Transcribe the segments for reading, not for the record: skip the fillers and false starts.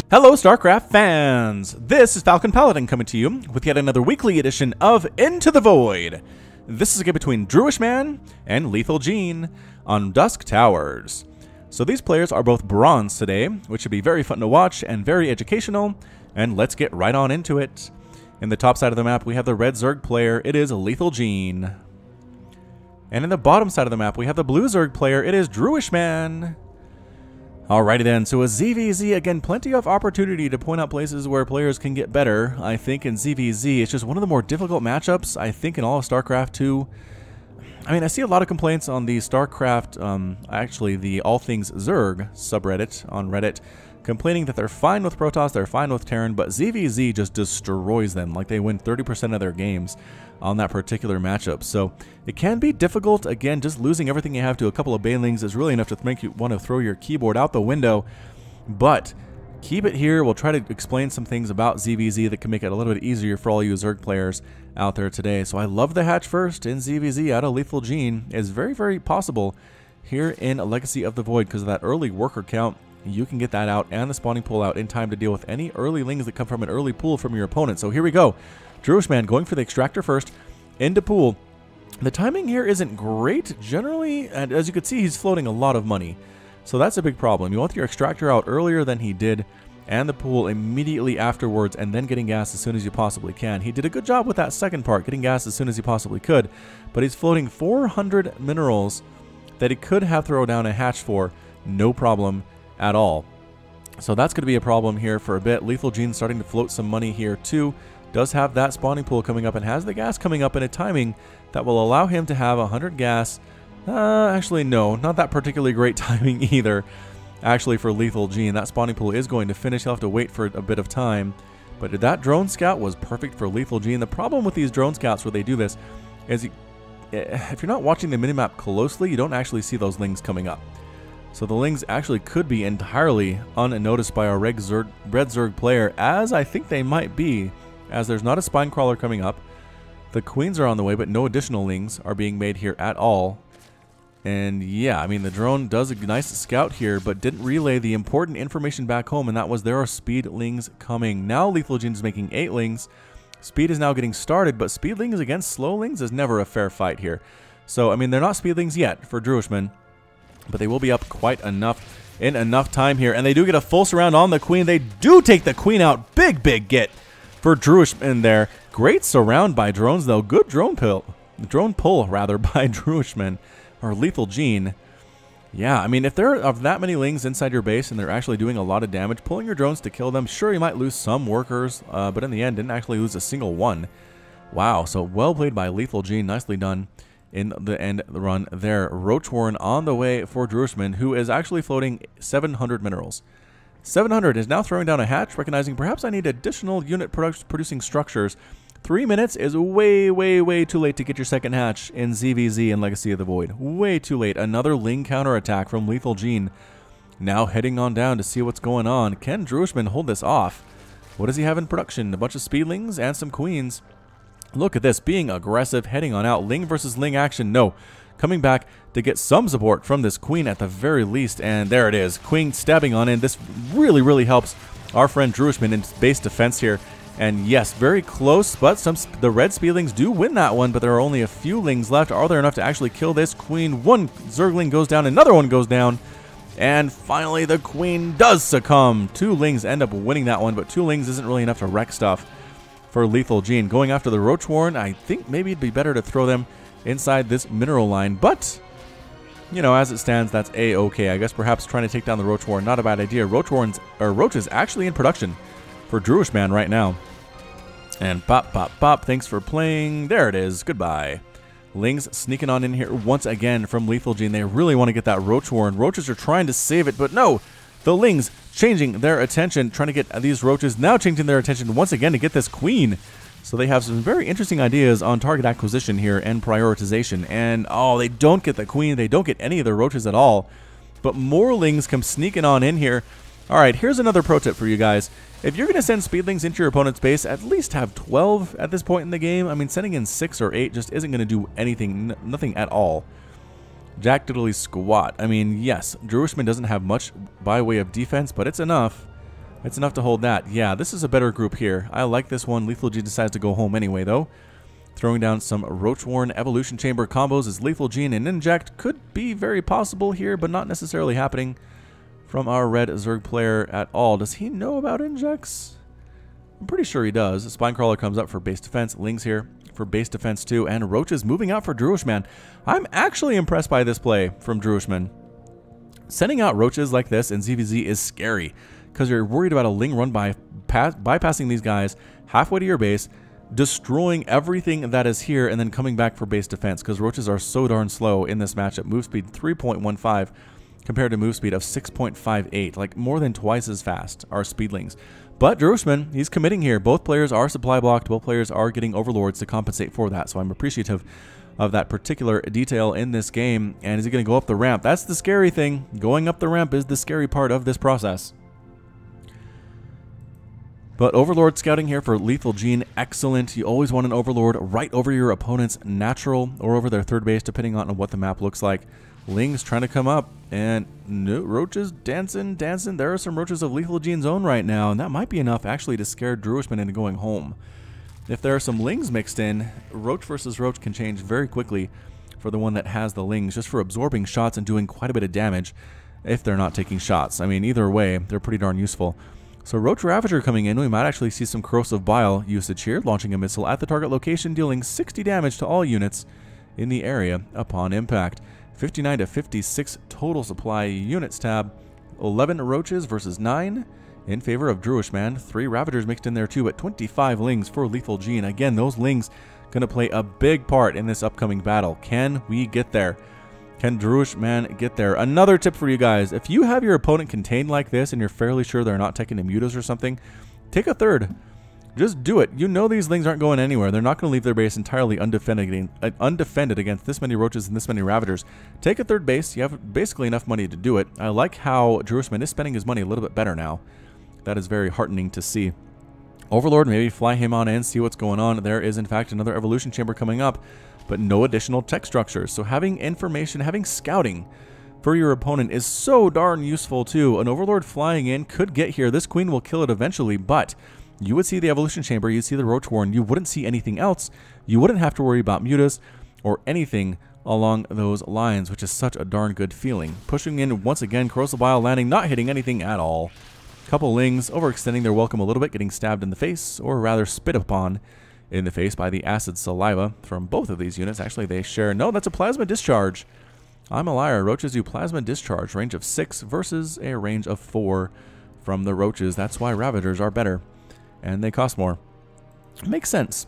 Hello StarCraft fans! This is Falcon Paladin coming to you with yet another weekly edition of Into the Void. This is a game between Drewishman and Lethalgene on Dusk Towers. So these players are both bronze today, which should be very fun to watch and very educational, and let's get right on into it. In the top side of the map we have the red Zerg player, it is Lethalgene. And in the bottom side of the map we have the blue Zerg player, it is Drewishman. Alrighty then, so a ZVZ, again, plenty of opportunity to point out places where players can get better. I think in ZVZ, it's just one of the more difficult matchups, I think, in all of StarCraft 2. I mean, I see a lot of complaints on the StarCraft, actually the All Things Zerg subreddit on Reddit, complaining that they're fine with Protoss, they're fine with Terran, but ZVZ just destroys them, like they win 30% of their games on that particular matchup. So it can be difficult. Again, just losing everything you have to a couple of banelings is really enough to make you want to throw your keyboard out the window. But keep it here. We'll try to explain some things about ZVZ that can make it a little bit easier for all you Zerg players out there today. So I love the hatch first in ZVZ out of Lethalgene. It's very, very possible here in Legacy of the Void because of that early worker count. You can get that out and the spawning pool out in time to deal with any early lings that come from an early pool from your opponent. So here we go. Drewishman going for the extractor first into pool. The timing here isn't great generally, and as you can see, he's floating a lot of money. So that's a big problem. You want your extractor out earlier than he did, and the pool immediately afterwards, and then getting gas as soon as you possibly can. He did a good job with that second part, getting gas as soon as he possibly could, but he's floating 400 minerals that he could have thrown down a hatch for, no problem at all. So that's going to be a problem here for a bit. Lethalgene starting to float some money here too. Does have that spawning pool coming up and has the gas coming up in a timing that will allow him to have 100 gas. Actually, no, not that particularly great timing either. Actually, for Lethalgene, that spawning pool is going to finish. He'll have to wait for a bit of time. But that drone scout was perfect for Lethalgene. The problem with these drone scouts where they do this is if you're not watching the minimap closely, you don't actually see those lings coming up. So the lings actually could be entirely unnoticed by our red Zerg player, as I think they might be, as there's not a spine crawler coming up. The queens are on the way, but no additional lings are being made here at all. And yeah, I mean, the drone does a nice scout here, but didn't relay the important information back home, and that was there are speed lings coming. Now Lethalgene is making 8 lings. Speed is now getting started, but speed lings against slow lings is never a fair fight here. So, I mean, they're not speed lings yet for Drewishman, but they will be up quite enough in enough time here. And they do get a full surround on the queen. They do take the queen out. Big get for Drewishman there. Great surround by drones, though. Good drone pull rather, by Drewishman, or Lethalgene. Yeah, I mean, if there are that many lings inside your base and they're actually doing a lot of damage, pulling your drones to kill them, sure, you might lose some workers, but in the end, didn't actually lose a single one. Wow, so well played by Lethalgene. Nicely done in the end run there. Roach Warren on the way for Drewishman, who is actually floating 700 minerals. 700 is now throwing down a hatch, recognizing perhaps I need additional unit producing structures. 3 minutes is way too late to get your second hatch in ZVZ and Legacy of the Void. Way too late. Another ling counterattack from Lethalgene. Now heading on down to see what's going on. Can Drewishman hold this off? What does he have in production? A bunch of speedlings and some queens. Look at this, being aggressive, heading on out. Ling versus ling action, no. Coming back to get some support from this queen at the very least, and there it is. Queen stabbing on in. This really helps our friend Drewishman in base defense here. And yes, very close, but the red speedlings do win that one, but there are only a few lings left. Are there enough to actually kill this queen? One Zergling goes down, another one goes down, and finally the queen does succumb. 2 lings end up winning that one, but 2 lings isn't really enough to wreck stuff for Lethalgene. Going after the Roach Warren, I think maybe it'd be better to throw them inside this mineral line, but you know, as it stands, that's a-okay. I guess perhaps trying to take down the Roach Warren, not a bad idea. Roach is actually in production for Drewishman right now. And pop, thanks for playing. There it is, goodbye. Lings sneaking on in here once again from Lethalgene. They really want to get that Roach Warren. Roaches are trying to save it, but no. The lings changing their attention, trying to get these roaches, now changing their attention once again to get this queen. So they have some very interesting ideas on target acquisition here and prioritization. And, oh, they don't get the queen. They don't get any of the roaches at all. But more lings come sneaking on in here. All right, here's another pro tip for you guys. If you're going to send speedlings into your opponent's base, at least have 12 at this point in the game. I mean, sending in 6 or 8 just isn't going to do anything, nothing at all. Jack Diddley squat. I mean, yes, Drewishman doesn't have much by way of defense, but it's enough. It's enough to hold that. Yeah, this is a better group here. I like this one. Lethalgene decides to go home anyway, though. Throwing down some Roach-Warren Evolution Chamber combos as Lethalgene and Inject could be very possible here, but not necessarily happening from our red Zerg player at all. Does he know about Injects? I'm pretty sure he does. Spinecrawler comes up for base defense. Ling's here for base defense too, and Roach is moving out for Drewishman. I'm actually impressed by this play from Drewishman. Sending out Roaches like this in ZVZ is scary, because you're worried about a Ling run by bypassing these guys halfway to your base, destroying everything that is here, and then coming back for base defense, because Roaches are so darn slow in this matchup. Move speed 3.15 compared to move speed of 6.58, like more than twice as fast are Speedlings. But Drewishman, he's committing here. Both players are supply blocked. Both players are getting Overlords to compensate for that. So I'm appreciative of that particular detail in this game. And is he going to go up the ramp? That's the scary thing. Going up the ramp is the scary part of this process. But Overlord scouting here for Lethalgene, excellent. You always want an Overlord right over your opponent's natural or over their third base, depending on what the map looks like. Ling's trying to come up, and no, Roaches dancing. There are some Roaches of Lethalgene's own right now, and that might be enough actually to scare Drewishman into going home. If there are some Lings mixed in, Roach versus Roach can change very quickly for the one that has the Lings, just for absorbing shots and doing quite a bit of damage if they're not taking shots. I mean, either way, they're pretty darn useful. So Roach Ravager coming in, we might actually see some Corrosive Bile usage here, launching a missile at the target location, dealing 60 damage to all units in the area upon impact. 59 to 56 total supply units tab. 11 Roaches versus 9 in favor of Drewishman. 3 Ravagers mixed in there too, but 25 Lings for Lethalgene. Again, those Lings going to play a big part in this upcoming battle. Can we get there? Can Drewishman get there? Another tip for you guys. If you have your opponent contained like this and you're fairly sure they're not taking mutas or something, take a third. Just do it. You know these Lings aren't going anywhere. They're not going to leave their base entirely undefended against this many Roaches and this many Ravagers. Take a third base. You have basically enough money to do it. I like how Drewishman is spending his money a little bit better now. That is very heartening to see. Overlord, maybe fly him on in, see what's going on. There is, in fact, another Evolution Chamber coming up, but no additional tech structures. So having information, having scouting for your opponent is so darn useful too. An Overlord flying in could get here. This Queen will kill it eventually, but you would see the Evolution Chamber, you'd see the Roach-Warren, you wouldn't see anything else. You wouldn't have to worry about mutas or anything along those lines, which is such a darn good feeling. Pushing in once again, Corrosive Bile landing, not hitting anything at all. Couple Lings overextending their welcome a little bit, getting stabbed in the face, or rather spit upon in the face by the acid saliva from both of these units. Actually, they share, no, that's a Plasma Discharge. I'm a liar. Roaches do Plasma Discharge, range of 6 versus a range of 4 from the Roaches. That's why Ravagers are better. And they cost more. Makes sense.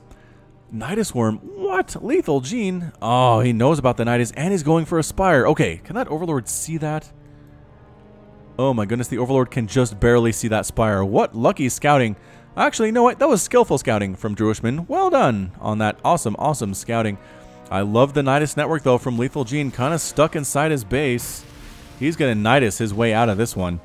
Nidus Worm. What? Lethalgene? Oh, he knows about the Nidus and he's going for a Spire. Okay, can that Overlord see that? Oh my goodness, the Overlord can just barely see that Spire. What lucky scouting. Actually, you know what? That was skillful scouting from Drewishman. Well done on that awesome, awesome scouting. I love the Nidus network though from Lethalgene. Kind of stuck inside his base. He's going to Nidus his way out of this one.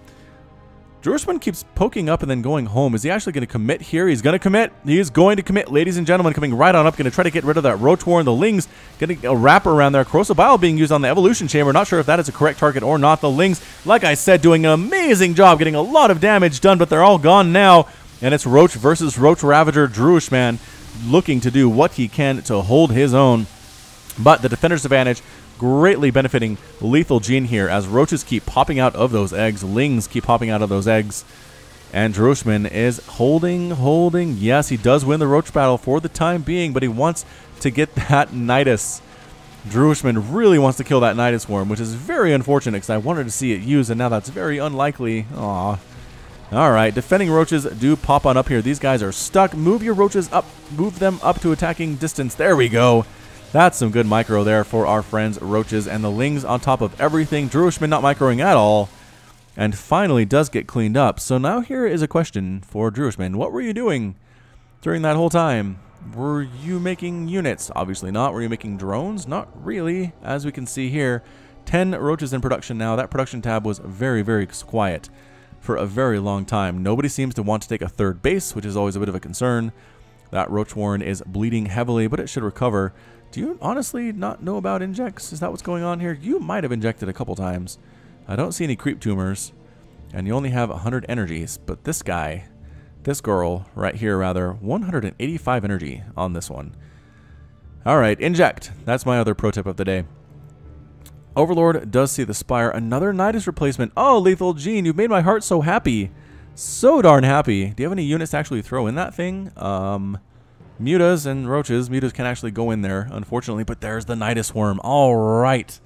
Drewishman keeps poking up and then going home. Is he actually going to commit here? He's going to commit. He is going to commit, ladies and gentlemen. Coming right on up. Going to try to get rid of that Roach-Warren. The Lings getting a wrap around there. Corrosive Bile being used on the Evolution Chamber. Not sure if that is a correct target or not. The Lings, like I said, doing an amazing job. Getting a lot of damage done, but they're all gone now. And it's Roach versus Roach Ravager. Drewishman looking to do what he can to hold his own. But the defender's advantage greatly benefiting Lethalgene here as Roaches keep popping out of those eggs. Lings keep popping out of those eggs. And Drewishman is holding. Yes, he does win the Roach battle for the time being, but he wants to get that Nidus. Drewishman really wants to kill that Nidus Worm, which is very unfortunate because I wanted to see it used, and now that's very unlikely. Aww. Alright, defending Roaches do pop on up here. These guys are stuck. Move your Roaches up. Move them up to attacking distance. There we go. That's some good micro there for our friends Roaches, and the Lings on top of everything. Drewishman not microing at all, and finally does get cleaned up. So now here is a question for Drewishman. What were you doing during that whole time? Were you making units? Obviously not. Were you making drones? Not really, as we can see here. 10 Roaches in production now. That production tab was very, very quiet for a very long time. Nobody seems to want to take a third base, which is always a bit of a concern. That Roach-Warren is bleeding heavily, but it should recover. Do you honestly not know about injects? Is that what's going on here? You might have injected a couple times. I don't see any creep tumors. and you only have 100 energies. But this guy, this girl right here rather, 185 energy on this one. Alright, inject. That's my other pro tip of the day. Overlord does see the Spire. Another Nidus replacement. Oh, Lethalgene, you've made my heart so happy. So darn happy. Do you have any units to actually throw in that thing? Mutas and roaches. Mutas can actually go in there, unfortunately, but there's the Nidus worm. Alright.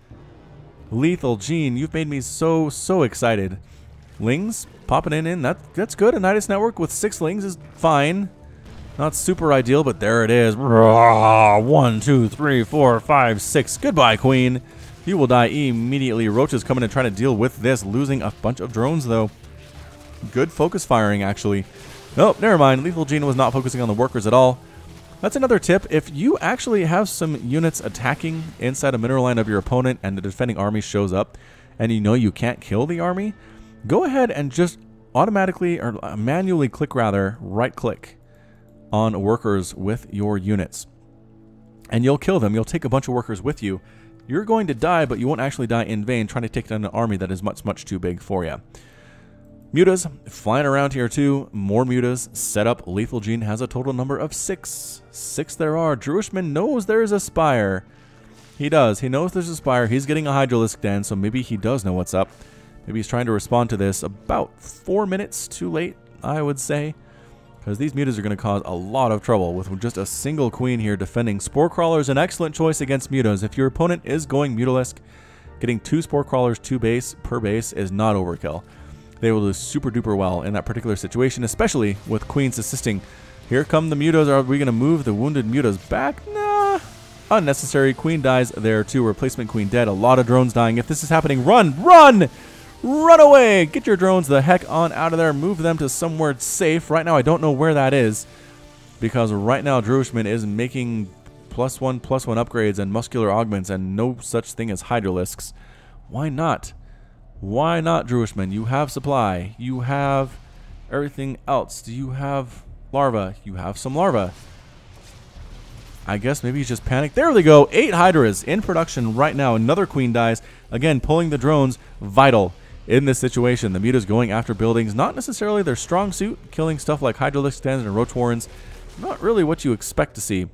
Lethalgene, you've made me so excited. Lings, popping in. That's good. A Nidus network with 6 lings is fine. Not super ideal, but there it is. 1, 2, 3, 4, 5, 6. Goodbye, Queen. You will die immediately. Roaches coming and trying to deal with this. Losing a bunch of drones, though. Good focus firing, actually. Nope, never mind. Lethalgene was not focusing on the workers at all. That's another tip. If you actually have some units attacking inside a mineral line of your opponent and the defending army shows up, and you know you can't kill the army, go ahead and just automatically, or manually click rather, right-click on workers with your units. And you'll kill them. You'll take a bunch of workers with you. You're going to die, but you won't actually die in vain trying to take down an army that is much too big for you. Mutas flying around here too. More mutas set up. Lethalgene has a total number of 6. 6 there are. Drewishman knows there is a Spire. He does. He knows there's a Spire. He's getting a Hydralisk Den, so maybe he does know what's up. Maybe he's trying to respond to this about 4 minutes too late, I would say. Because these mutas are going to cause a lot of trouble with just a single queen here defending. Spore Crawler is an excellent choice against mutas. If your opponent is going Mutalisk, getting 2 Spore Crawlers per base is not overkill. They will do super duper well in that particular situation, especially with queens assisting. Here come the mutas. Are we going to move the wounded mutas back? Nah. Unnecessary. Queen dies there too. Replacement queen dead. A lot of drones dying. If this is happening, run! Run! Run away! Get your drones the heck on out of there. Move them to somewhere safe. Right now, I don't know where that is. Because right now, Drewishman is making +1/+1 upgrades and muscular augments and no such thing as Hydralisks. Why not? Why not, Drewishman? You have supply. You have everything else. Do you have larva? You have some larva. I guess maybe he's just panicked. There we go. 8 Hydras in production right now. Another queen dies. Again, pulling the drones. Vital in this situation. The mutas going after buildings. Not necessarily their strong suit. Killing stuff like Hydralisk Dens and Roach Warrens. Not really what you expect to see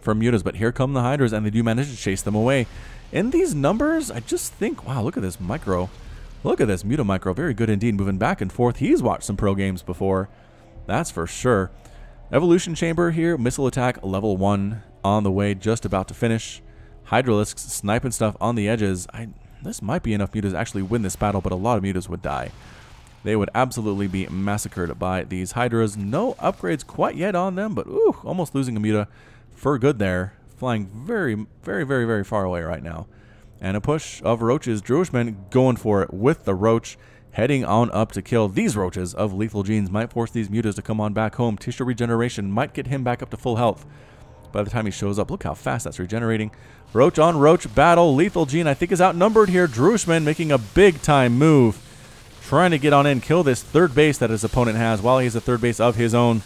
from mutas. But here come the Hydras, and they do manage to chase them away. In these numbers, I just think, wow, look at this micro. Look at this Muta micro. Very good indeed. Moving back and forth. He's watched some pro games before. That's for sure. Evolution Chamber here. Missile attack level 1 on the way. Just about to finish. Hydralisks sniping stuff on the edges. This might be enough mutas to actually win this battle, but a lot of mutas would die. They would absolutely be massacred by these Hydras. No upgrades quite yet on them, but ooh, almost losing a muta for good there. Flying very far away right now. And a push of roaches. Drewishman going for it with the roach. Heading on up to kill these roaches of Lethalgene's. Might force these mutas to come on back home. Tissue regeneration might get him back up to full health by the time he shows up. Look how fast that's regenerating. Roach on roach battle. Lethalgene, I think, is outnumbered here. Drewishman making a big time move. Trying to get on in, kill this third base that his opponent has while he has a third base of his own.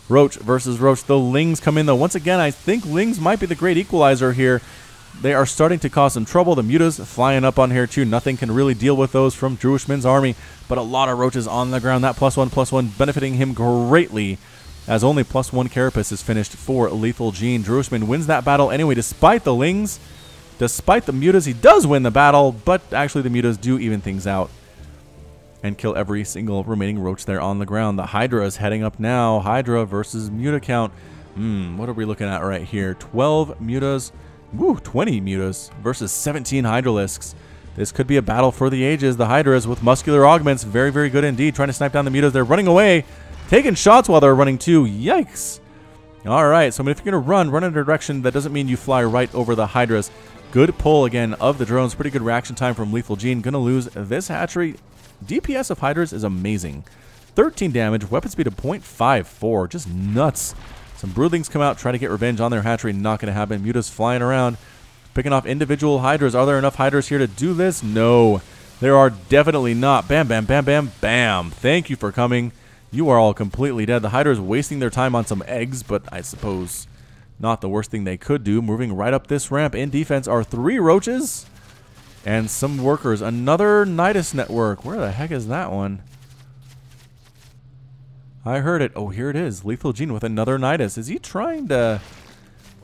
Roach versus roach. The lings come in though. Once again, I think lings might be the great equalizer here. They are starting to cause some trouble. The mutas flying up on here too. Nothing can really deal with those from Drewishman's army, but a lot of roaches on the ground. That +1/+1 benefiting him greatly, as only +1 carapace is finished for Lethalgene. Drewishman wins that battle anyway, despite the lings. Despite the mutas, he does win the battle, but actually the mutas do even things out and kill every single remaining roach there on the ground. The Hydra is heading up now. Hydra versus muta count. What are we looking at right here? 12 mutas. Woo, 20 mutas versus 17 Hydralisks. This could be a battle for the ages. The Hydras with muscular augments. Very good indeed. Trying to snipe down the mutas. They're running away. Taking shots while they're running too. Yikes. Alright, so I mean, if you're going to run in a direction, that doesn't mean you fly right over the Hydras. Good pull again of the drones. Pretty good reaction time from Lethalgene. Going to lose this hatchery. DPS of Hydras is amazing. 13 damage. Weapon speed of 0.54. Just nuts. Some broodlings come out, try to get revenge on their hatchery. Not going to happen. Mutas flying around, picking off individual Hydras. Are there enough Hydras here to do this? No, there are definitely not. Bam, bam, bam, bam, bam. Thank you for coming. You are all completely dead. The Hydras wasting their time on some eggs, but I suppose not the worst thing they could do. Moving right up this ramp in defense are 3 roaches. And some workers. Another Nidus network. Where the heck is that one? I heard it. Oh, here it is. Lethalgene with another Nidus. Is he trying to...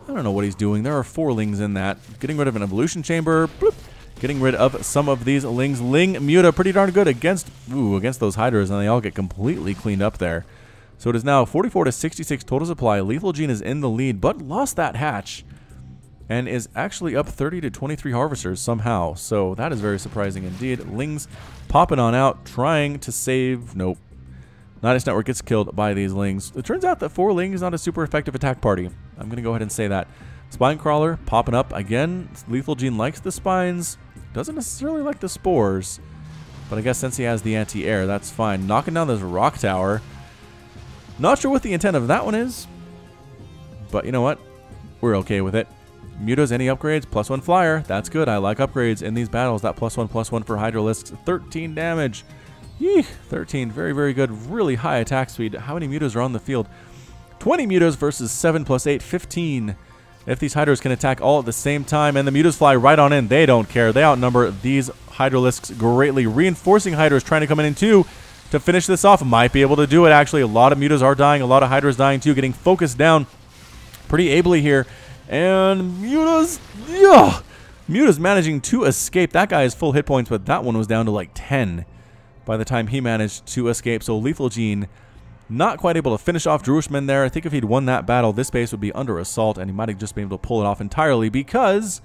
I don't know what he's doing. There are 4 lings in that. Getting rid of an evolution chamber. Bloop. Getting rid of some of these lings. Ling Muta pretty darn good against those Hydras, and they all get completely cleaned up there. So it is now 44 to 66 total supply. Lethalgene is in the lead, but lost that hatch. And is actually up 30 to 23 harvesters somehow. So that is very surprising indeed. Lings popping on out, trying to save. Nope. Nidus Network gets killed by these lings. It turns out that 4 ling is not a super effective attack party. I'm going to go ahead and say that. Spine Crawler popping up again. Lethalgene likes the spines. Doesn't necessarily like the spores. But I guess since he has the anti-air, that's fine. Knocking down this rock tower. Not sure what the intent of that one is. But you know what? We're okay with it. Mutas, any upgrades? +1 flyer. That's good. I like upgrades in these battles. That +1/+1 for Hydralisks. 13 damage. Yee, 13. Very, very good. Really high attack speed. How many mutas are on the field? 20 mutas versus 7 + 8. 15. If these Hydras can attack all at the same time, and the mutas fly right on in, they don't care. They outnumber these Hydralisks greatly. Reinforcing Hydras trying to come in too to finish this off. Might be able to do it, actually. A lot of mutas are dying. A lot of Hydras dying too. Getting focused down pretty ably here. And Muta's, yeah, Muta's managing to escape. That guy has full hit points, but that one was down to like 10 by the time he managed to escape. So Lethalgene not quite able to finish off Drewishman there. I think if he'd won that battle, this base would be under assault, and he might have just been able to pull it off entirely because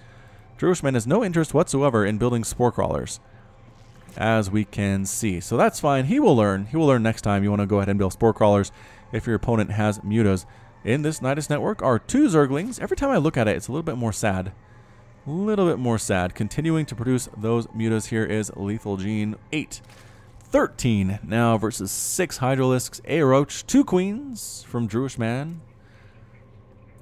Drewishman has no interest whatsoever in building spore crawlers, as we can see. So that's fine. He will learn. He will learn next time. You want to go ahead and build spore crawlers if your opponent has mutas. In this Nidus network are 2 Zerglings. Every time I look at it, it's a little bit more sad. A little bit more sad. Continuing to produce those mutas here is Lethalgene. 8. 13 now versus 6 Hydralisks. A Roach. 2 Queens from Drewishman.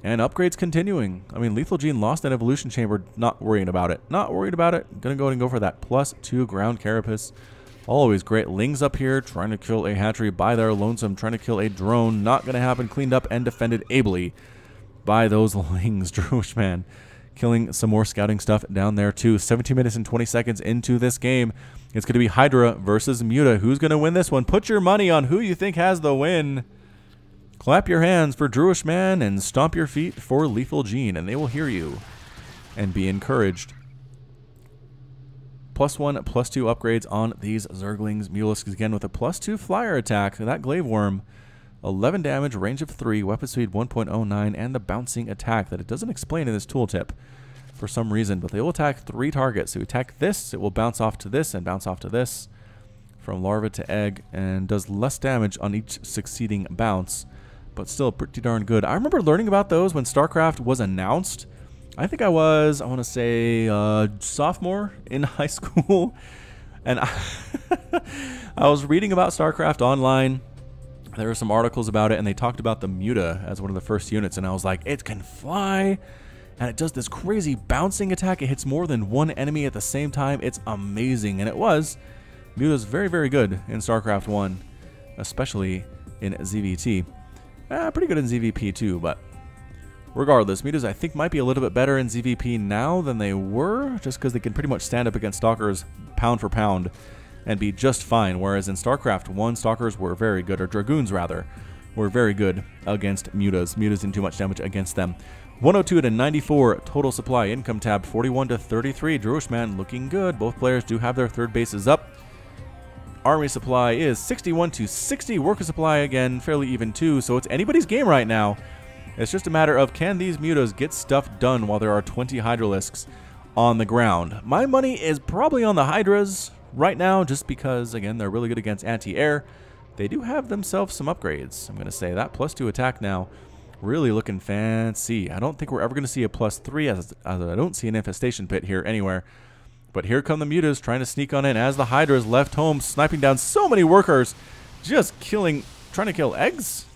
And upgrades continuing. I mean, Lethalgene lost an evolution chamber. Not worrying about it. Not worried about it. Gonna go ahead and go for that +2 ground carapace. Always great. Lings up here, trying to kill a hatchery by their lonesome, trying to kill a drone. Not going to happen. Cleaned up and defended ably by those lings. Drewishman killing some more scouting stuff down there too. 17 minutes and 20 seconds into this game. It's going to be Hydra versus Muta. Who's going to win this one? Put your money on who you think has the win. Clap your hands for Drewishman and stomp your feet for Lethalgene, and they will hear you and be encouraged. +1, +2 upgrades on these Zerglings. Mulisks again with a +2 flyer attack. That Glaive Worm, 11 damage, range of 3, weapon speed 1.09, and the bouncing attack that it doesn't explain in this tooltip for some reason, but they will attack 3 targets. So you attack this, it will bounce off to this and bounce off to this from larva to egg, and does less damage on each succeeding bounce, but still pretty darn good. I remember learning about those when StarCraft was announced. I think I was, I want to say, sophomore in high school, and I was reading about StarCraft online. There were some articles about it, and they talked about the Muta as one of the first units, and I was like, it can fly, and it does this crazy bouncing attack. It hits more than 1 enemy at the same time. It's amazing, and it was. Muta's very, very good in StarCraft 1, especially in ZVT. Pretty good in ZVP too, but regardless, Mutas I think might be a little bit better in ZVP now than they were, just because they can pretty much stand up against Stalkers pound for pound and be just fine, whereas in StarCraft 1, Stalkers were very good, or Dragoons rather, were very good against Mutas. Mutas didn't do much damage against them. 102 to 94 total supply. Income tab 41 to 33. Drewishman looking good. Both players do have their 3rd bases up. Army supply is 61 to 60. Worker supply again fairly even too, so it's anybody's game right now. It's just a matter of, can these Mutas get stuff done while there are 20 Hydralisks on the ground? My money is probably on the Hydras right now, just because, again, they're really good against anti-air. They do have themselves some upgrades. I'm going to say that +2 attack now, really looking fancy. I don't think we're ever going to see a +3, as I don't see an infestation pit here anywhere. But here come the Mutas trying to sneak on in as the Hydras left home, sniping down so many workers, just killing, trying to kill eggs,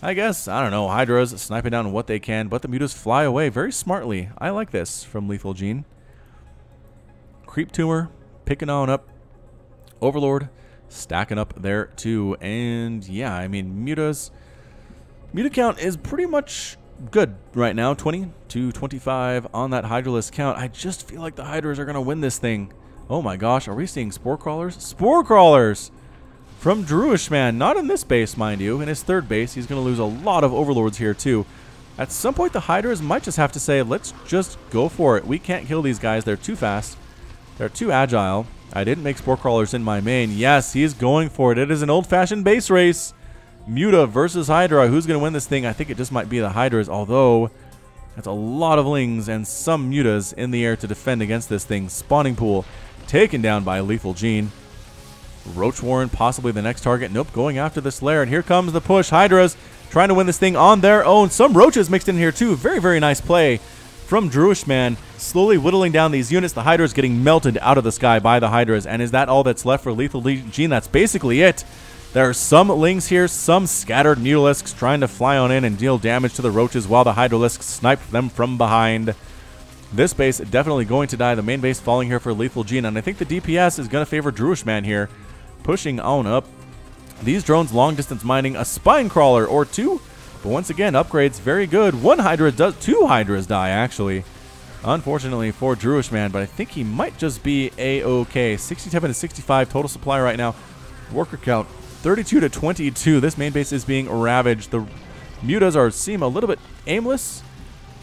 I guess. I don't know. Hydras sniping down what they can, but the Mutas fly away very smartly. I like this from Lethalgene. Creep Tumor picking on up. Overlord stacking up there too. And yeah, I mean, Muta count is pretty much good right now. 20 to 25 on that Hydralisk count. I just feel like the Hydras are going to win this thing. Oh my gosh, are we seeing spore crawlers? Spore crawlers from Drewishman. Not in this base, mind you. In his third base, he's going to lose a lot of overlords here too. At some point, the Hydras might just have to say, let's just go for it. We can't kill these guys. They're too fast. They're too agile. I didn't make spore crawlers in my main. Yes, he's going for it. It is an old-fashioned base race. Muta versus Hydra. Who's going to win this thing? I think it just might be the Hydras, although that's a lot of Lings and some Mutas in the air to defend against this thing. Spawning pool taken down by Lethalgene. Roach Warren possibly the next target. Nope, going after the Slayer, and here comes the push. Hydras trying to win this thing on their own. Some Roaches mixed in here too. Very, very nice play from Drewishman, slowly whittling down these units. The Hydras getting melted out of the sky by the Hydras, and is that all that's left for Lethalgene? That's basically it. There are some Lings here, some scattered Mutalisks trying to fly on in and deal damage to the Roaches while the Hydralisks snipe them from behind. This base definitely going to die. The main base falling here for Lethalgene, and I think the DPS is going to favor Drewishman here, pushing on up. These drones long distance mining a spine crawler or two, but once again upgrades very good. One Hydra does, two Hydras die actually, unfortunately for Drewishman, but I think he might just be a-okay. 67 to 65 total supply right now. Worker count 32 to 22. This main base is being ravaged. The Mutas seem a little bit aimless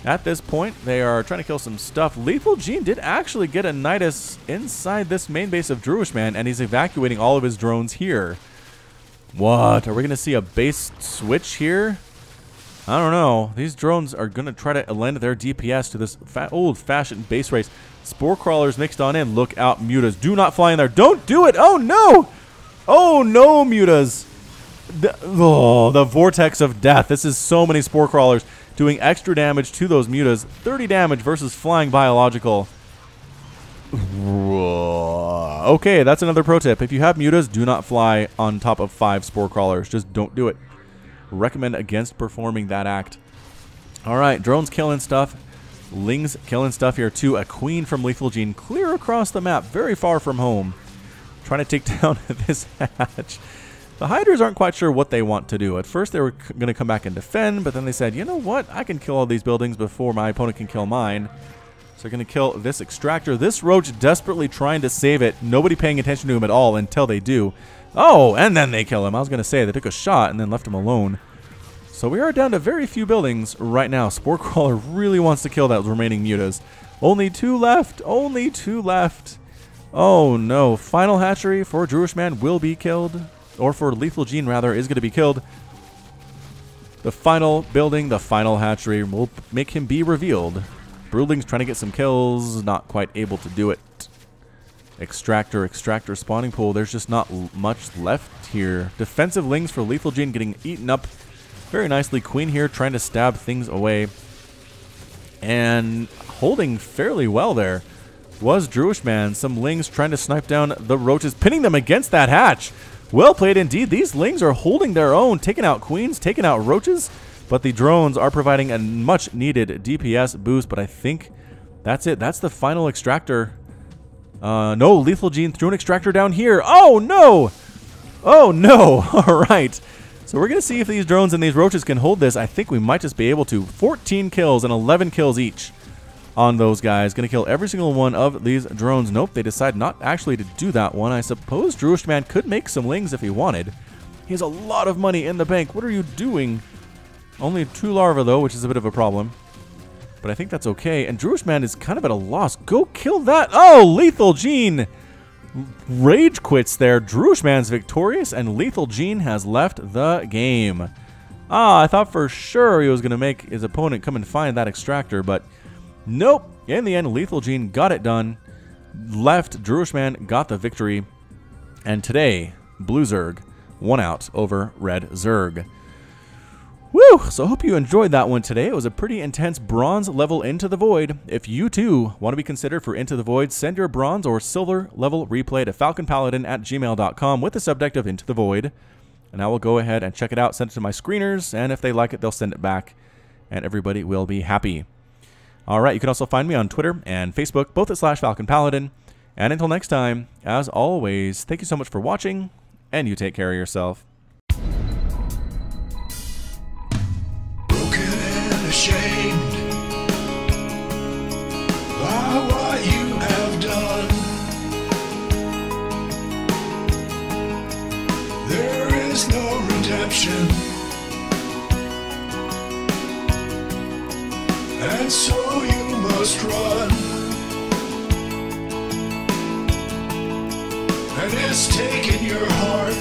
at this point. They are trying to kill some stuff. Lethalgene did actually get a Nidus inside this main base of Drewishman, and he's evacuating all of his drones here. What? Are we going to see a base switch here? I don't know. These drones are going to try to lend their DPS to this old-fashioned base race. Spore crawlers mixed on in. Look out, Mutas. Do not fly in there. Don't do it. Oh, no. Oh, no, Mutas. The vortex of death. This is so many spore crawlers doing extra damage to those Mutas. 30 damage versus flying biological. Okay, that's another pro tip. If you have Mutas, do not fly on top of 5 spore crawlers. Just don't do it. Recommend against performing that act. All right, drones killing stuff. Lings killing stuff here too. A queen from Lethalgene clear across the map, very far from home. Trying to take down this hatch. The Hydras aren't quite sure what they want to do. At first they were going to come back and defend, but then they said, you know what? I can kill all these buildings before my opponent can kill mine. So they're going to kill this extractor. This Roach desperately trying to save it. Nobody paying attention to him at all until they do. Oh, and then they kill him. I was going to say they took a shot and then left him alone. So we are down to very few buildings right now. Spore Crawler really wants to kill that remaining Mutas. Only 2 left. Only 2 left. Oh no. Final hatchery for Drewishman will be killed. Or for Lethalgene rather, is going to be killed. The final building, the final hatchery will make him be revealed. Broodling's trying to get some kills. Not quite able to do it. Extractor spawning pool. There's just not much left here. Defensive Lings for Lethalgene getting eaten up very nicely. Queen here trying to stab things away. And holding fairly well there was Drewishman. Some Lings trying to snipe down the Roaches, pinning them against that hatch. Well played indeed. These Lings are holding their own, taking out Queens, taking out Roaches. But the drones are providing a much needed DPS boost. But I think that's it. That's the final extractor. No, Lethalgene threw an extractor down here. Oh, no. Oh, no. All right. So we're going to see if these drones and these Roaches can hold this. I think we might just be able to. 14 kills and 11 kills each on those guys. Going to kill every single one of these drones. Nope, they decide not actually to do that one. I suppose Drewishman could make some Lings if he wanted. He has a lot of money in the bank. What are you doing? Only 2 larvae, though, which is a bit of a problem. But I think that's okay. And Drewishman is kind of at a loss. Go kill that. Oh, Lethalgene rage quits there. Drewishman's victorious, and Lethalgene has left the game. I thought for sure he was going to make his opponent come and find that extractor, but nope. In the end, Lethalgene got it done. Left. Drewishman got the victory. And today, Blue Zerg won out over Red Zerg. Woo! So I hope you enjoyed that one today. It was a pretty intense bronze level Into the Void. If you too want to be considered for Into the Void, send your bronze or silver level replay to falconpaladin@gmail.com with the subject of Into the Void. And I will go ahead and check it out, send it to my screeners, and if they like it, they'll send it back, and everybody will be happy. Alright, you can also find me on Twitter and Facebook, both at /FalconPaladin. And until next time, as always, thank you so much for watching, and you take care of yourself. Ashamed by what you have done. has taken your heart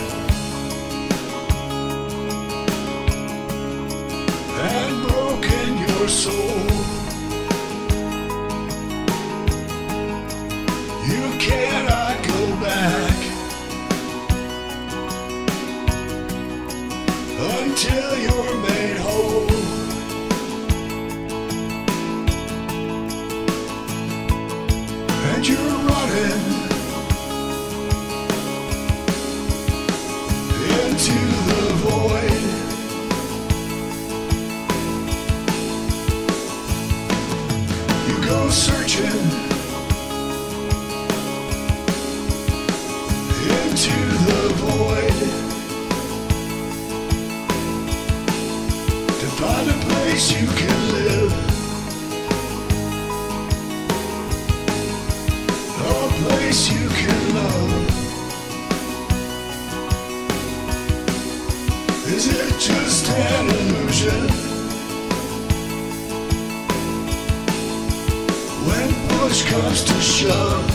and broken your soul. You cannot go back until you're made whole. And you're running into the void. You go searching into the void to find a place you can live, a place you can love. Is it just an illusion? When push comes to shove,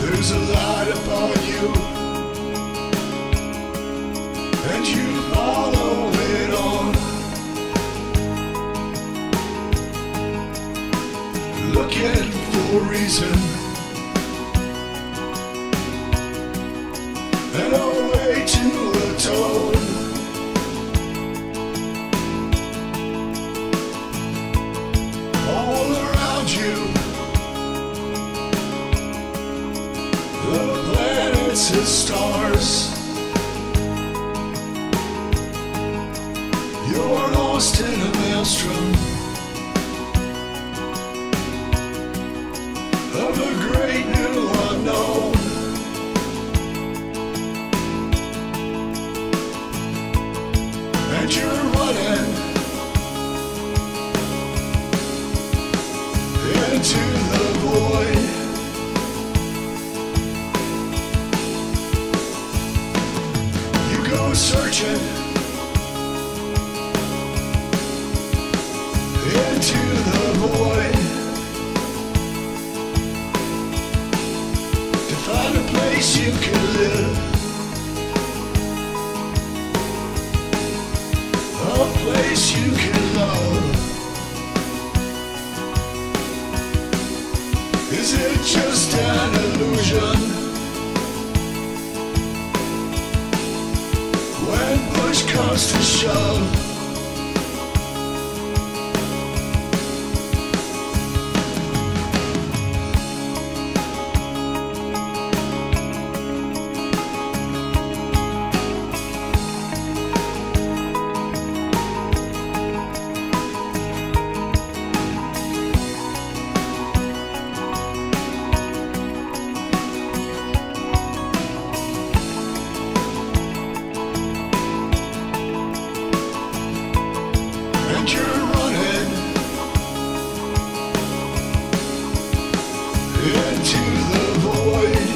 there's a light upon you, and you follow it on, looking for a reason and a way to atone. All around you, the planets and stars. You're lost in a maelstrom of a great new unknown. And you're running into the void. You go searching into the void to find a place you can live, a place you can love. Is it just an illusion? When push comes to shove, and you're running into the void.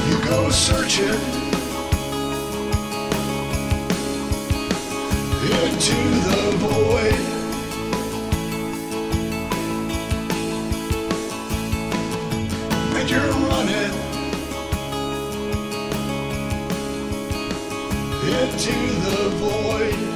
You go searching into the void. And you're running into the void.